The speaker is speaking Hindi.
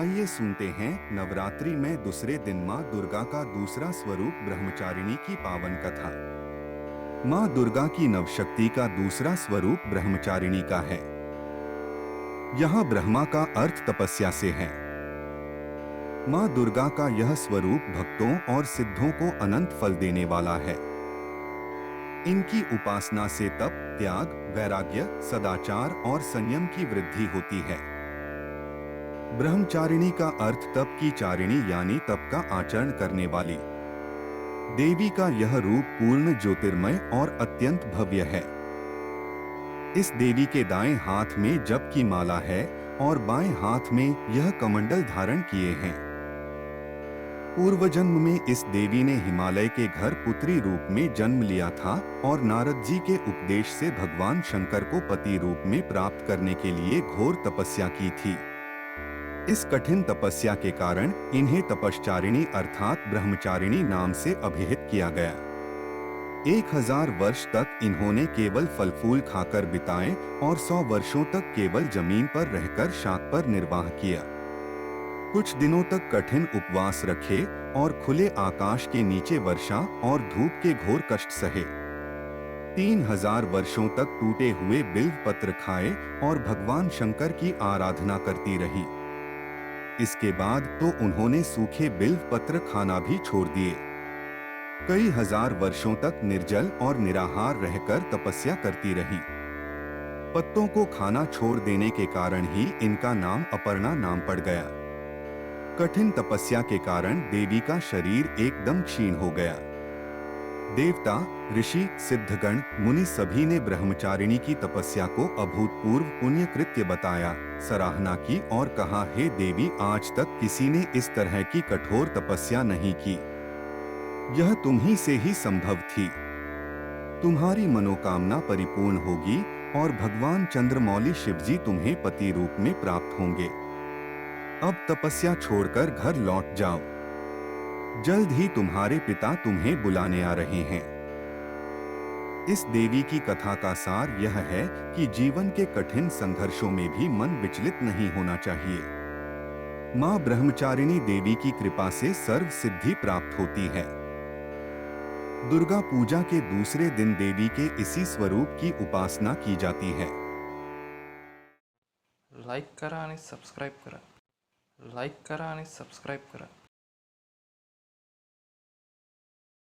आइए सुनते हैं नवरात्रि में दूसरे दिन माँ दुर्गा का दूसरा स्वरूप ब्रह्मचारिणी की पावन कथा। माँ दुर्गा की नवशक्ति का दूसरा स्वरूप ब्रह्मचारिणी का है। यहाँ ब्रह्मा का अर्थ तपस्या से है। माँ दुर्गा का यह स्वरूप भक्तों और सिद्धों को अनंत फल देने वाला है। इनकी उपासना से तप, त्याग, वैराग्य, सदाचार और संयम की वृद्धि होती है। ब्रह्मचारिणी का अर्थ तप की चारिणी यानी तप का आचरण करने वाली। देवी का यह रूप पूर्ण ज्योतिर्मय और अत्यंत भव्य है। इस देवी के दाएं हाथ में जप की माला है और बाएं हाथ में यह कमंडल धारण किए हैं। पूर्व जन्म में इस देवी ने हिमालय के घर पुत्री रूप में जन्म लिया था और नारद जी के उपदेश से भगवान शंकर को पति रूप में प्राप्त करने के लिए घोर तपस्या की थी। इस कठिन तपस्या के कारण इन्हें तपश्चारिणी अर्थात ब्रह्मचारिणी नाम से अभिहित किया गया। 1000 वर्ष तक इन्होंने केवल फल फूल खाकर बिताए और 100 वर्षों तक केवल जमीन पर रहकर शाक पर निर्वाह किया। कुछ दिनों तक कठिन उपवास रखे और खुले आकाश के नीचे वर्षा और धूप के घोर कष्ट सहे। 3000 वर्षों तक टूटे हुए बिल्व पत्र खाए और भगवान शंकर की आराधना करती रही। इसके बाद तो उन्होंने सूखे बिल्व पत्र खाना भी छोड़ दिए। कई हजार वर्षों तक निर्जल और निराहार रहकर तपस्या करती रही। पत्तों को खाना छोड़ देने के कारण ही इनका नाम अपर्णा नाम पड़ गया। कठिन तपस्या के कारण देवी का शरीर एकदम क्षीण हो गया। देवता, ऋषि, सिद्धगण, मुनि सभी ने ब्रह्मचारिणी की तपस्या को अभूतपूर्व पुण्य कृत्य बताया, सराहना की और कहा, हे देवी, आज तक किसी ने इस तरह की कठोर तपस्या नहीं की। यह तुम्ही से ही संभव थी। तुम्हारी मनोकामना परिपूर्ण होगी और भगवान चंद्रमौली शिवजी तुम्हें पति रूप में प्राप्त होंगे। अब तपस्या छोड़कर घर लौट जाओ। जल्द ही तुम्हारे पिता तुम्हें बुलाने आ रहे हैं। इस देवी की कथा का सार यह है कि जीवन के कठिन संघर्षों में भी मन विचलित नहीं होना चाहिए। मां ब्रह्मचारिणी देवी की कृपा से सर्व सिद्धि प्राप्त होती है। दुर्गा पूजा के दूसरे दिन देवी के इसी स्वरूप की उपासना की जाती है। लाईक करा आणि सबस्क्राईब करा।